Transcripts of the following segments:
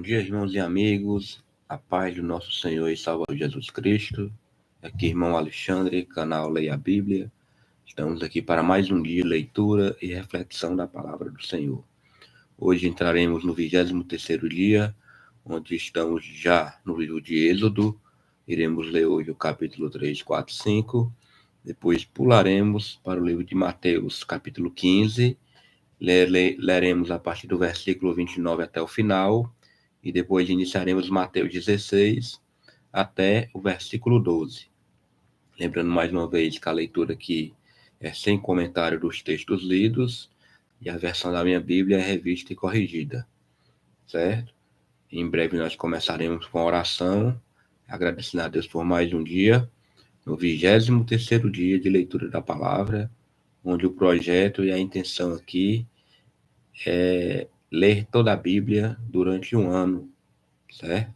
Bom dia, irmãos e amigos. A paz do nosso Senhor e Salvador Jesus Cristo. Aqui, irmão Alexandre, canal Leia a Bíblia. Estamos aqui para mais um dia de leitura e reflexão da palavra do Senhor. Hoje entraremos no 23º dia, onde estamos já no livro de Êxodo. Iremos ler hoje o capítulo 3, 4, 5. Depois pularemos para o livro de Mateus, capítulo 15. Leremos a partir do versículo 29 até o final. E depois iniciaremos Mateus 16 até o versículo 12. Lembrando mais uma vez que a leitura aqui é sem comentário dos textos lidos e a versão da minha Bíblia é revista e corrigida, certo? Em breve nós começaremos com a oração, agradecendo a Deus por mais um dia, no 23º dia de leitura da palavra, onde o projeto e a intenção aqui é ler toda a Bíblia durante um ano, certo?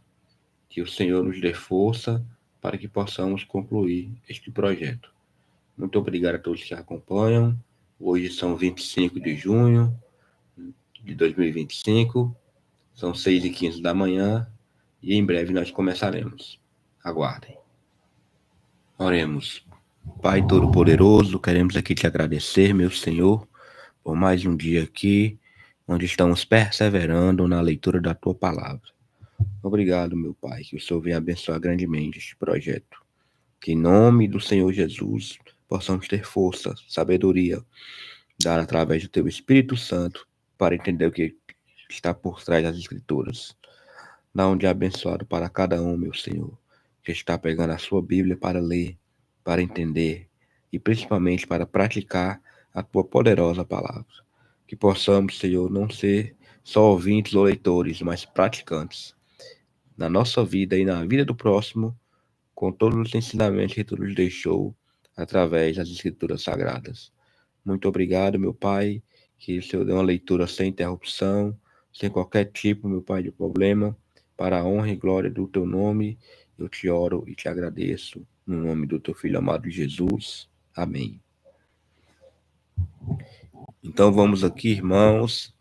Que o Senhor nos dê força para que possamos concluir este projeto. Muito obrigado a todos que acompanham. Hoje são 25 de junho de 2025, são 6h15 da manhã e em breve nós começaremos. Aguardem. Oremos. Pai Todo-Poderoso, queremos aqui te agradecer, meu Senhor, por mais um dia aqui, onde estamos perseverando na leitura da tua palavra. Obrigado, meu Pai, que o Senhor venha abençoar grandemente este projeto. Que em nome do Senhor Jesus possamos ter força, sabedoria, dar através do teu Espírito Santo para entender o que está por trás das Escrituras. Dá um dia abençoado para cada um, meu Senhor, que está pegando a sua Bíblia para ler, para entender e principalmente para praticar a tua poderosa palavra. Que possamos, Senhor, não ser só ouvintes ou leitores, mas praticantes na nossa vida e na vida do próximo, com todos os ensinamentos que tu nos deixou através das Escrituras Sagradas. Muito obrigado, meu Pai, que o Senhor dê uma leitura sem interrupção, sem qualquer tipo, meu Pai, de problema, para a honra e glória do teu nome. Eu te oro e te agradeço, no nome do teu Filho amado Jesus. Amém. Então vamos aqui, irmãos,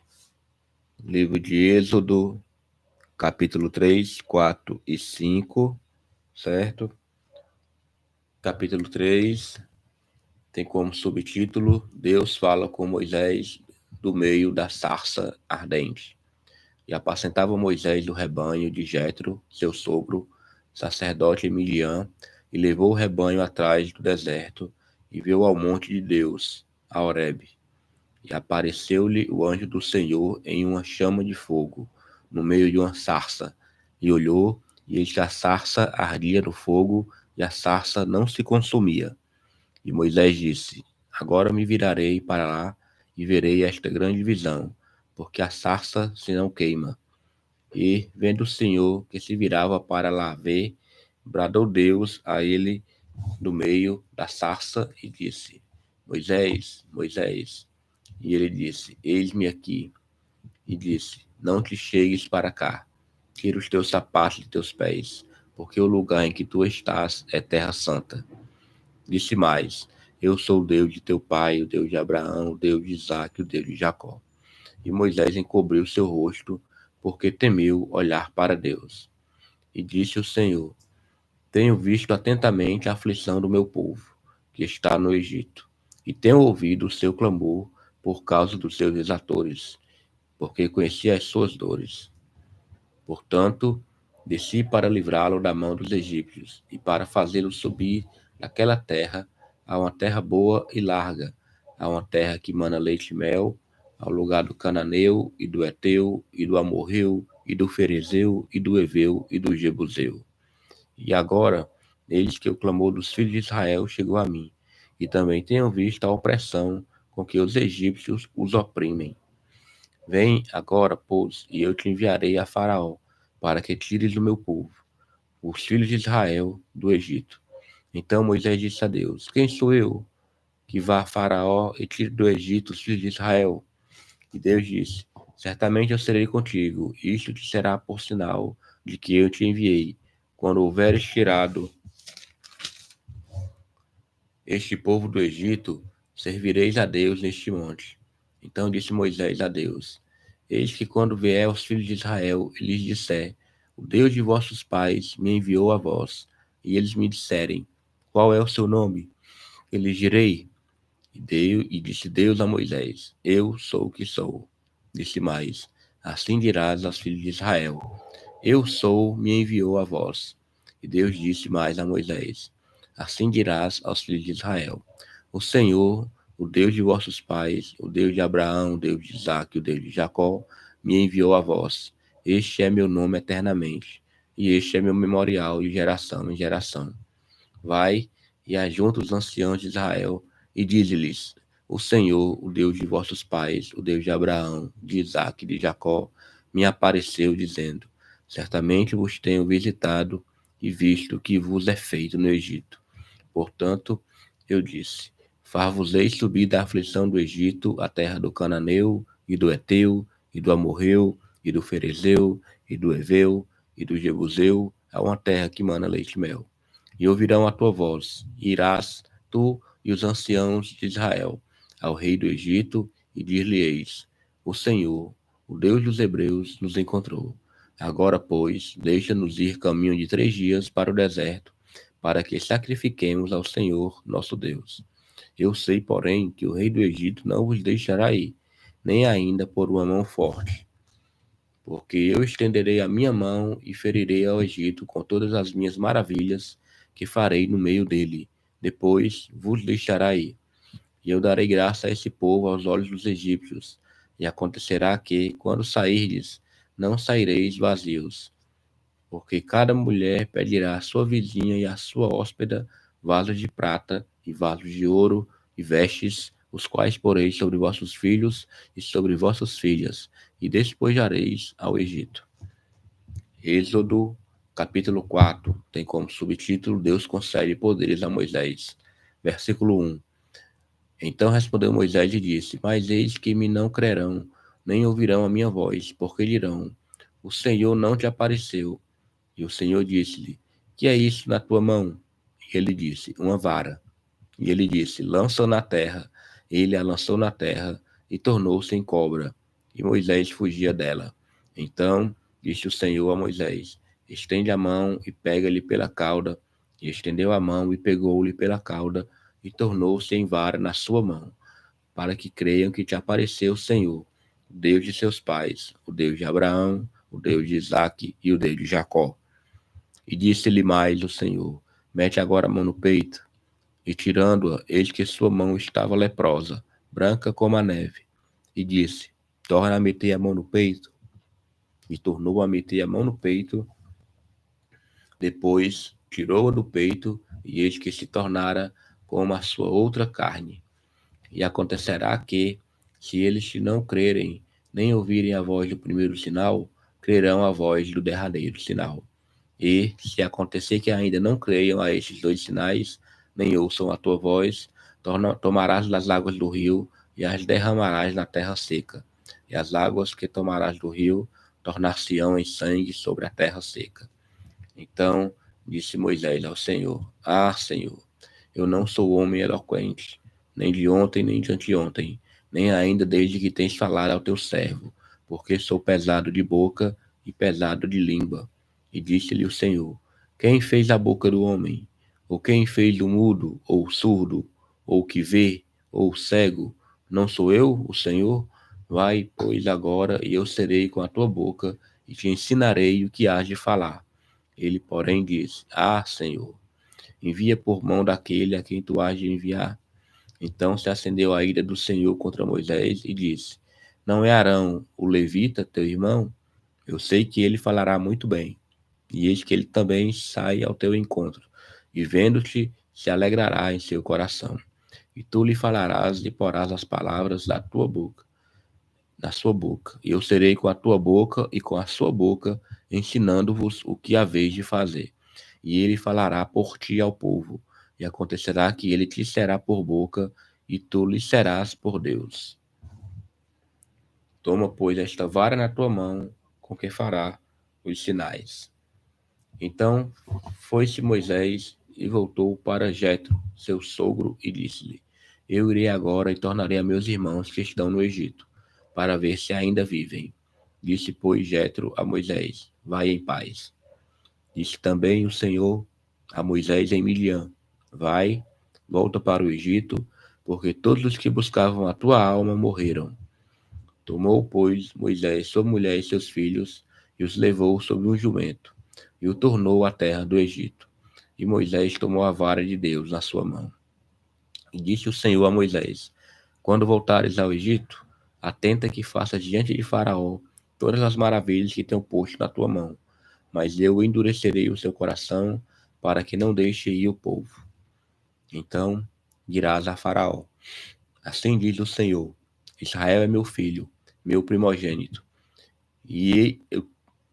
livro de Êxodo, capítulo 3, 4 e 5, certo? Capítulo 3 tem como subtítulo: Deus fala com Moisés do meio da sarça ardente. E apacentava Moisés o rebanho de Jetro, seu sogro, sacerdote em Midian, e levou o rebanho atrás do deserto, e veio ao monte de Deus, a Horebe. E apareceu-lhe o anjo do Senhor em uma chama de fogo, no meio de uma sarça. E olhou, e eis que a sarça ardia no fogo, e a sarça não se consumia. E Moisés disse: Agora me virarei para lá, e verei esta grande visão, porque a sarça se não queima. E, vendo o Senhor que se virava para lá ver, bradou Deus a ele do meio da sarça e disse: Moisés, Moisés. E ele disse: Eis-me aqui. E disse: Não te chegues para cá. Tira os teus sapatos de teus pés, porque o lugar em que tu estás é terra santa. Disse mais: Eu sou o Deus de teu pai, o Deus de Abraão, o Deus de Isaque, o Deus de Jacó. E Moisés encobriu seu rosto, porque temeu olhar para Deus. E disse o Senhor: Tenho visto atentamente a aflição do meu povo, que está no Egito, e tenho ouvido o seu clamor por causa dos seus exatores, porque conheci as suas dores. Portanto, desci para livrá-lo da mão dos egípcios, e para fazê-lo subir daquela terra a uma terra boa e larga, a uma terra que mana leite e mel, ao lugar do cananeu, e do Eteu, e do Amorreu, e do Ferezeu, e do Eveu, e do Jebuseu. E agora, eis que o clamor dos filhos de Israel chegou a mim, e também tenho visto a opressão com que os egípcios os oprimem. Vem agora, pois, e eu te enviarei a Faraó, para que tires o meu povo, os filhos de Israel, do Egito. Então Moisés disse a Deus: Quem sou eu que vá a Faraó e tire do Egito os filhos de Israel? E Deus disse: Certamente eu serei contigo, isto te será por sinal de que eu te enviei. Quando houveres tirado este povo do Egito, servireis a Deus neste monte. Então disse Moisés a Deus: Eis que quando vier aos filhos de Israel e lhes disser, o Deus de vossos pais me enviou a vós, e eles me disserem, qual é o seu nome? Eu lhes direi, e disse Deus a Moisés, eu sou o que sou. Disse mais, assim dirás aos filhos de Israel, eu sou, me enviou a vós. E Deus disse mais a Moisés, assim dirás aos filhos de Israel, o Senhor, o Deus de vossos pais, o Deus de Abraão, o Deus de Isaque, o Deus de Jacó, me enviou a vós. Este é meu nome eternamente, e este é meu memorial de geração em geração. Vai e ajunta os anciãos de Israel e dize-lhes: o Senhor, o Deus de vossos pais, o Deus de Abraão, de Isaque e de Jacó, me apareceu dizendo: certamente vos tenho visitado e visto o que vos é feito no Egito. Portanto, eu disse: far-vos-ei subir da aflição do Egito, a terra do Cananeu, e do Eteu, e do Amorreu, e do Ferezeu, e do Eveu, e do Jebuseu, a uma terra que mana leite e mel. E ouvirão a tua voz, e irás, tu e os anciãos de Israel, ao rei do Egito, e dir-lhe-eis: o Senhor, o Deus dos Hebreus, nos encontrou. Agora, pois, deixa-nos ir caminho de 3 dias para o deserto, para que sacrifiquemos ao Senhor nosso Deus. Eu sei, porém, que o rei do Egito não vos deixará ir, nem ainda por uma mão forte, porque eu estenderei a minha mão e ferirei ao Egito com todas as minhas maravilhas que farei no meio dele. Depois vos deixará ir, e eu darei graça a esse povo aos olhos dos egípcios. E acontecerá que, quando sairdes, não saireis vazios, porque cada mulher pedirá à sua vizinha e à sua hóspeda vasos de prata e vasos de ouro e vestes, os quais poreis sobre vossos filhos e sobre vossas filhas, e despojareis ao Egito. Êxodo, capítulo 4, tem como subtítulo Deus concede poderes a Moisés. Versículo 1. Então respondeu Moisés e disse, mas eis que me não crerão, nem ouvirão a minha voz, porque dirão, o Senhor não te apareceu. E o Senhor disse-lhe, que é isso na tua mão? E ele disse, uma vara. E ele disse, lança-o na terra. E ele a lançou na terra, e tornou-se em cobra. E Moisés fugia dela. Então disse o Senhor a Moisés, estende a mão e pega-lhe pela cauda. E estendeu a mão e pegou-lhe pela cauda, e tornou-se em vara na sua mão, para que creiam que te apareceu o Senhor, o Deus de seus pais, o Deus de Abraão, o Deus de Isaque e o Deus de Jacó. E disse-lhe mais o Senhor, mete agora a mão no peito. E tirando-a, eis que sua mão estava leprosa, branca como a neve. E disse, torna a meter a mão no peito. E tornou a meter a mão no peito. Depois tirou-a do peito, e eis que se tornara como a sua outra carne. E acontecerá que, se eles não crerem, nem ouvirem a voz do primeiro sinal, crerão a voz do derradeiro sinal. E, se acontecer que ainda não creiam a estes 2 sinais, nem ouçam a tua voz, tomarás das águas do rio e as derramarás na terra seca. E as águas que tomarás do rio tornar-se-ão em sangue sobre a terra seca. Então disse Moisés ao Senhor, Senhor, eu não sou homem eloquente, nem de ontem, nem de anteontem, nem ainda desde que tens falado ao teu servo, porque sou pesado de boca e pesado de língua. E disse-lhe o Senhor, quem fez a boca do homem? Ou quem fez o mudo, ou o surdo, ou o que vê, ou o cego? Não sou eu, o Senhor? Vai, pois, agora, e eu serei com a tua boca, e te ensinarei o que hás de falar. Ele, porém, disse, Senhor, envia por mão daquele a quem tu hás de enviar. Então se acendeu a ira do Senhor contra Moisés e disse, não é Arão, o levita, teu irmão? Eu sei que ele falará muito bem. E eis que ele também sai ao teu encontro, e vendo-te, se alegrará em seu coração. E tu lhe falarás e porás as palavras da tua boca, da sua boca. E eu serei com a tua boca e com a sua boca, ensinando-vos o que haveis de fazer. E ele falará por ti ao povo. E acontecerá que ele te será por boca, e tu lhe serás por Deus. Toma, pois, esta vara na tua mão, com que fará os sinais. Então foi-se Moisés e voltou para Jetro, seu sogro, e disse-lhe, eu irei agora e tornarei a meus irmãos que estão no Egito, para ver se ainda vivem. Disse, pois, Jetro a Moisés: vai em paz. Disse também o Senhor a Moisés em Midian: vai, volta para o Egito, porque todos os que buscavam a tua alma morreram. Tomou, pois, Moisés sua mulher e seus filhos, e os levou sobre um jumento, e o tornou à terra do Egito. E Moisés tomou a vara de Deus na sua mão. E disse o Senhor a Moisés: quando voltares ao Egito, atenta que faças diante de Faraó todas as maravilhas que tenho posto na tua mão, mas eu endurecerei o seu coração para que não deixe ir o povo. Então dirás a Faraó: assim diz o Senhor: Israel é meu filho, meu primogênito, e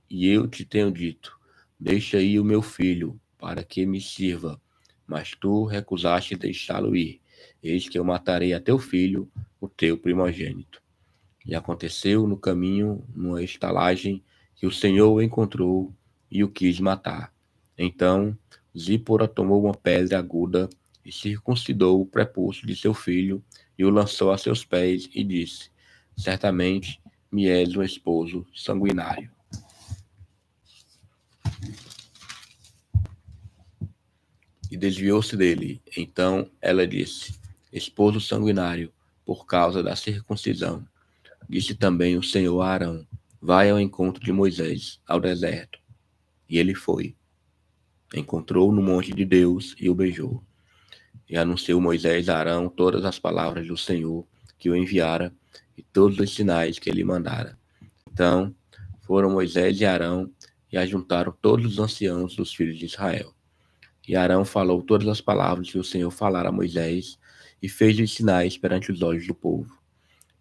eu te tenho dito: deixa ir o meu filho, para que me sirva. Mas tu recusaste deixá-lo ir. Eis que eu matarei a teu filho, o teu primogênito. E aconteceu no caminho, numa estalagem, que o Senhor o encontrou e o quis matar. Então Zípora tomou uma pedra aguda e circuncidou o prepúcio de seu filho e o lançou a seus pés e disse: certamente me és um esposo sanguinário. E desviou-se dele. Então ela disse: esposo sanguinário, por causa da circuncisão. Disse também o Senhor a Arão: vai ao encontro de Moisés, ao deserto. E ele foi. Encontrou no monte de Deus e o beijou. E anunciou Moisés a Arão todas as palavras do Senhor que o enviara e todos os sinais que ele mandara. Então foram Moisés e Arão e ajuntaram todos os anciãos dos filhos de Israel. E Arão falou todas as palavras que o Senhor falara a Moisés e fez os sinais perante os olhos do povo.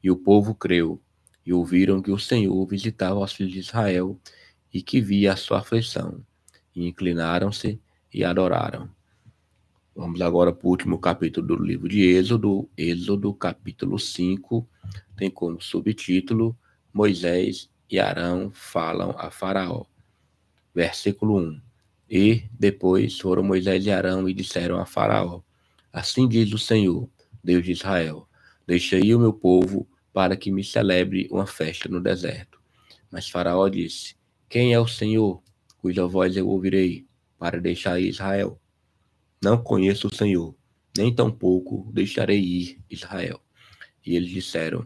E o povo creu e ouviram que o Senhor visitava os filhos de Israel e que via a sua aflição. E inclinaram-se e adoraram. Vamos agora para o último capítulo do livro de Êxodo. Êxodo, capítulo 5, tem como subtítulo: Moisés e Arão falam a Faraó. Versículo 1. E depois foram Moisés e Arão e disseram a Faraó: assim diz o Senhor, Deus de Israel: deixa aí o meu povo para que me celebre uma festa no deserto. Mas Faraó disse: quem é o Senhor, cuja voz eu ouvirei, para deixar ir Israel? Não conheço o Senhor, nem tampouco deixarei ir Israel. E eles disseram: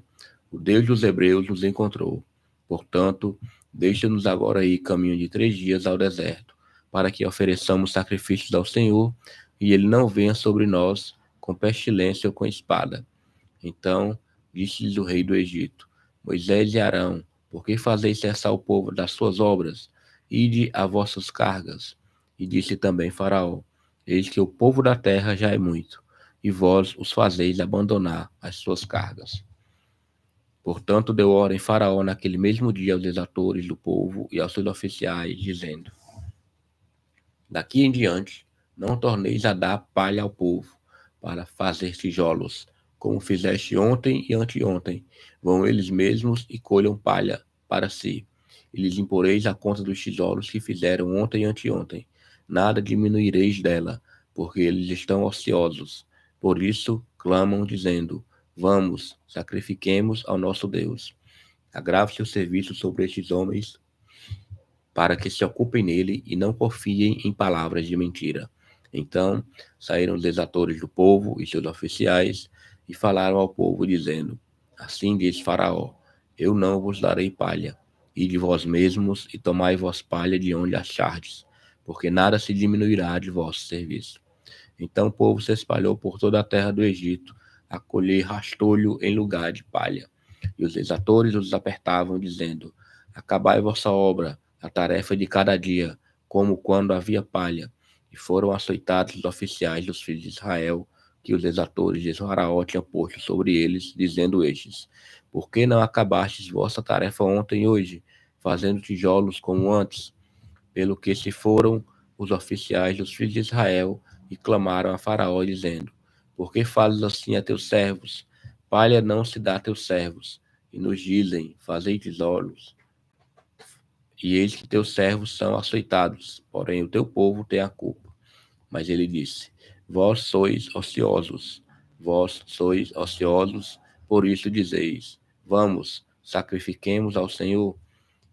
o Deus dos Hebreus nos encontrou. Portanto, deixa-nos agora ir caminho de 3 dias ao deserto, para que ofereçamos sacrifícios ao Senhor, e ele não venha sobre nós com pestilência ou com espada. Então disse-lhes o rei do Egito: Moisés e Arão, por que fazeis cessar o povo das suas obras? Ide a vossas cargas. E disse também Faraó: eis que o povo da terra já é muito, e vós os fazeis abandonar as suas cargas. Portanto, deu ordem Faraó naquele mesmo dia aos exatores do povo e aos seus oficiais, dizendo: daqui em diante, não torneis a dar palha ao povo, para fazer tijolos, como fizeste ontem e anteontem. Vão eles mesmos e colham palha para si. E lhes imporeis a conta dos tijolos que fizeram ontem e anteontem. Nada diminuireis dela, porque eles estão ociosos. Por isso clamam, dizendo: vamos, sacrifiquemos ao nosso Deus. Agrave-se o serviço sobre estes homens, para que se ocupem nele e não confiem em palavras de mentira. Então saíram os exatores do povo e seus oficiais e falaram ao povo, dizendo: assim diz Faraó: eu não vos darei palha. Ide vós mesmos e tomai vós palha de onde achardes, porque nada se diminuirá de vosso serviço. Então o povo se espalhou por toda a terra do Egito, a colher rastolho em lugar de palha. E os exatores os apertavam, dizendo: acabai vossa obra, a tarefa de cada dia, como quando havia palha. E foram açoitados os oficiais dos filhos de Israel, que os exatores de Faraó tinham posto sobre eles, dizendo estes: por que não acabastes vossa tarefa ontem e hoje, fazendo tijolos como antes? Pelo que se foram os oficiais dos filhos de Israel e clamaram a Faraó, dizendo: por que falas assim a teus servos? Palha não se dá a teus servos. E nos dizem: fazei tijolos. E eis que teus servos são açoitados, porém o teu povo tem a culpa. Mas ele disse: vós sois ociosos, por isso dizeis: vamos, sacrifiquemos ao Senhor.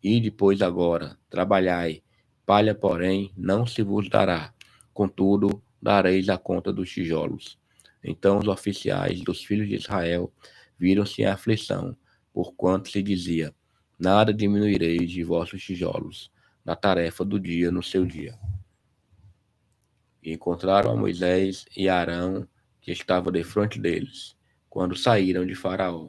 E depois agora, trabalhai, palha, porém, não se vos dará, contudo, dareis a conta dos tijolos. Então os oficiais dos filhos de Israel viram-se em aflição, porquanto se dizia, nada diminuireis de vossos tijolos, na tarefa do dia no seu dia. E encontraram a Moisés e Arão, que estava defronte deles, quando saíram de Faraó,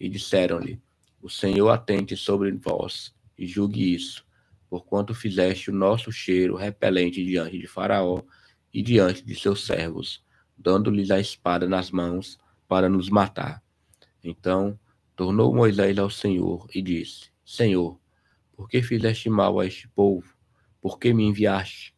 e disseram-lhe, o Senhor atente sobre vós, e julgue isso, porquanto fizeste o nosso cheiro repelente diante de Faraó e diante de seus servos, dando-lhes a espada nas mãos para nos matar. Então tornou Moisés ao Senhor e disse, Senhor, por que fizeste mal a este povo? Por que me enviaste?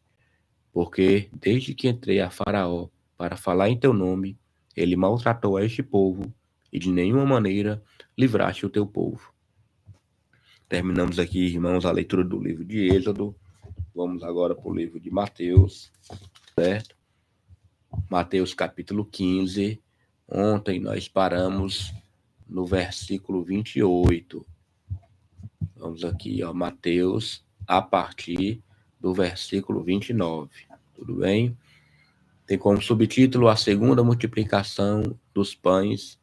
Porque desde que entrei a Faraó para falar em teu nome, ele maltratou a este povo, e de nenhuma maneira livraste o teu povo. Terminamos aqui, irmãos, a leitura do livro de Êxodo. Vamos agora para o livro de Mateus, certo? Mateus capítulo 15. Ontem nós paramos no versículo 28. Vamos aqui, ó, Mateus, a partir do versículo 29. Tudo bem? Tem como subtítulo a segunda multiplicação dos pães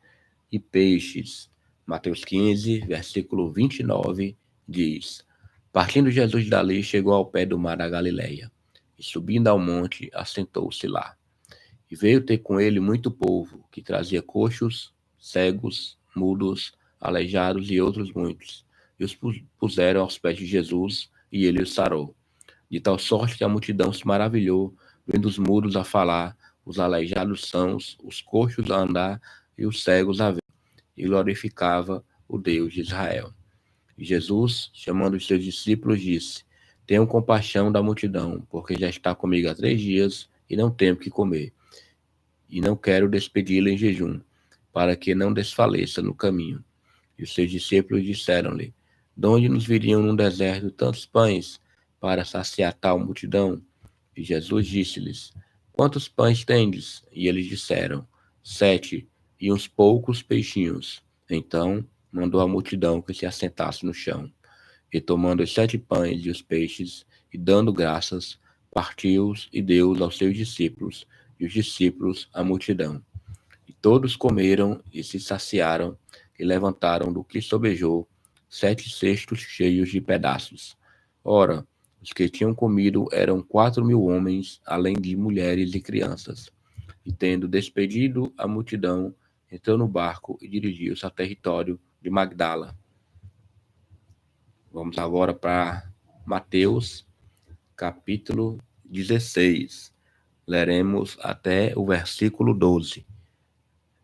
e peixes. Mateus 15, versículo 29, diz, partindo Jesus dali, chegou ao pé do mar da Galileia, e subindo ao monte, assentou-se lá. E veio ter com ele muito povo, que trazia coxos, cegos, mudos, aleijados e outros muitos, e os puseram aos pés de Jesus, e ele os sarou. De tal sorte que a multidão se maravilhou, vendo os mudos a falar, os aleijados sãos, os coxos a andar e os cegos a ver, e glorificava o Deus de Israel. E Jesus, chamando os seus discípulos, disse, tenham compaixão da multidão, porque já está comigo há 3 dias e não tenho o que comer. E não quero despedi-la em jejum, para que não desfaleça no caminho. E os seus discípulos disseram-lhe, de onde nos viriam num deserto tantos pães para saciar tal multidão? E Jesus disse-lhes, quantos pães tendes? E eles disseram, 7, e uns poucos peixinhos. Então mandou a multidão que se assentasse no chão. E tomando os 7 pães e os peixes, e dando graças, partiu-os e deu-os aos seus discípulos, e os discípulos à multidão. E todos comeram e se saciaram, e levantaram do que sobejou 7 cestos cheios de pedaços. Ora, os que tinham comido eram 4.000 homens, além de mulheres e crianças. E tendo despedido a multidão, entrou no barco e dirigiu-se ao território de Magdala. Vamos agora para Mateus, capítulo 16. Leremos até o versículo 12.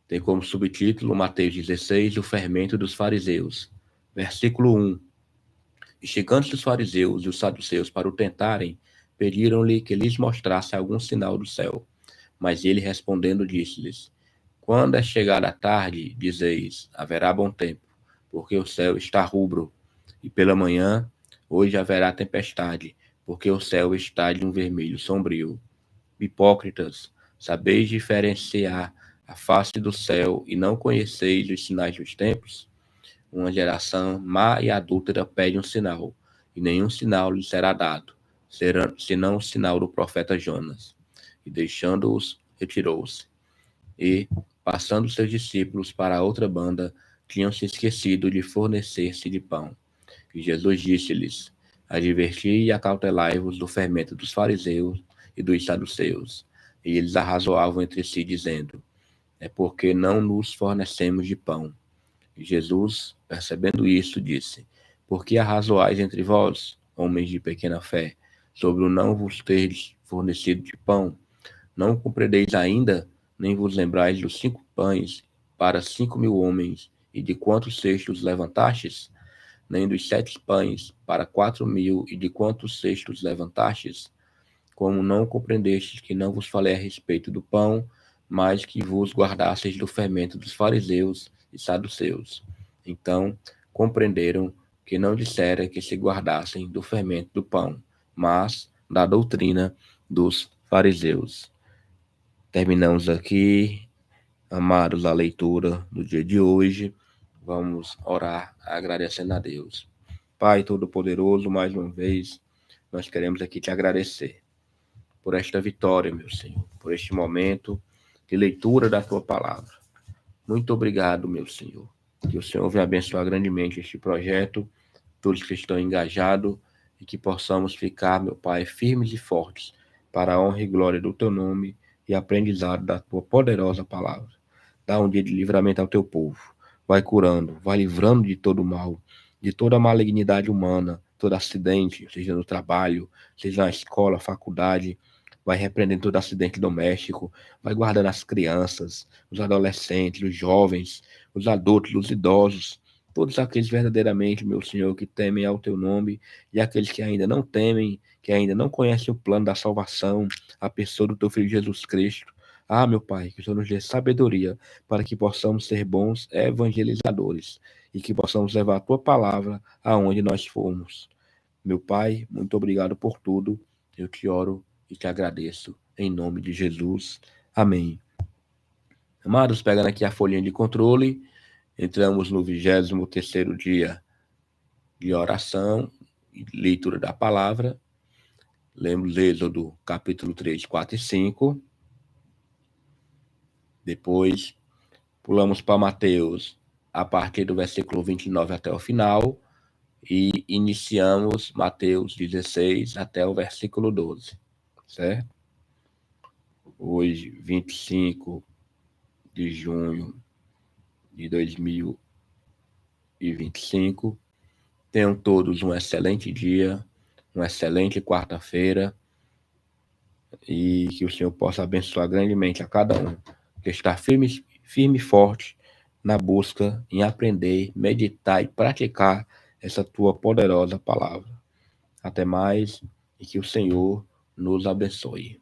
Tem como subtítulo Mateus 16, o fermento dos fariseus. Versículo 1. E chegando-se os fariseus e os saduceus para o tentarem, pediram-lhe que lhes mostrasse algum sinal do céu. Mas ele respondendo disse-lhes, quando é chegada a tarde, dizeis, haverá bom tempo, porque o céu está rubro. E pela manhã, hoje haverá tempestade, porque o céu está de um vermelho sombrio. Hipócritas, sabeis diferenciar a face do céu e não conheceis os sinais dos tempos? Uma geração má e adúltera pede um sinal, e nenhum sinal lhe será dado, senão o sinal do profeta Jonas. E deixando-os, retirou-se. E, passando seus discípulos para a outra banda, tinham se esquecido de fornecer-se de pão. E Jesus disse-lhes, adverti e acautelai-vos do fermento dos fariseus e dos saduceus. E eles arrazoavam entre si, dizendo, é porque não nos fornecemos de pão. E Jesus, percebendo isso, disse, por que arrazoais entre vós, homens de pequena fé, sobre o não vos teres fornecido de pão? Não compreendeis ainda, nem vos lembrais dos 5 pães para 5.000 homens, e de quantos cestos levantastes? Nem dos 7 pães para 4.000, e de quantos cestos levantastes? Como não compreendestes que não vos falei a respeito do pão, mas que vos guardasseis do fermento dos fariseus e saduceus. Então compreenderam que não dissera que se guardassem do fermento do pão, mas da doutrina dos fariseus. Terminamos aqui, amados, a leitura do dia de hoje. Vamos orar agradecendo a Deus. Pai Todo-Poderoso, mais uma vez, nós queremos aqui te agradecer por esta vitória, meu Senhor, por este momento de leitura da tua palavra. Muito obrigado, meu Senhor. Que o Senhor venha abençoar grandemente este projeto, todos que estão engajados, e que possamos ficar, meu Pai, firmes e fortes para a honra e glória do teu nome e aprendizado da tua poderosa palavra. Dá um dia de livramento ao teu povo. Vai curando, vai livrando de todo mal, de toda malignidade humana, todo acidente, seja no trabalho, seja na escola, faculdade. Vai repreendendo todo acidente doméstico, vai guardando as crianças, os adolescentes, os jovens, os adultos, os idosos, todos aqueles verdadeiramente, meu Senhor, que temem ao teu nome, e aqueles que ainda não temem, que ainda não conhecem o plano da salvação, a pessoa do teu Filho Jesus Cristo. Ah, meu Pai, que o Senhor nos dê sabedoria para que possamos ser bons evangelizadores e que possamos levar a tua palavra aonde nós formos. Meu Pai, muito obrigado por tudo. Eu te oro e te agradeço. Em nome de Jesus. Amém. Amados, pegando aqui a folhinha de controle, entramos no 23º dia de oração e leitura da palavra. Lemos Êxodo, capítulo 3, 4 e 5. Depois, pulamos para Mateus, a partir do versículo 29 até o final. E iniciamos Mateus 16 até o versículo 12. Certo? Hoje, 25 de junho de 2025. Tenham todos um excelente dia, uma excelente quarta-feira, e que o Senhor possa abençoar grandemente a cada um, que está firme e forte na busca em aprender, meditar e praticar essa tua poderosa palavra. Até mais, e que o Senhor nos abençoe.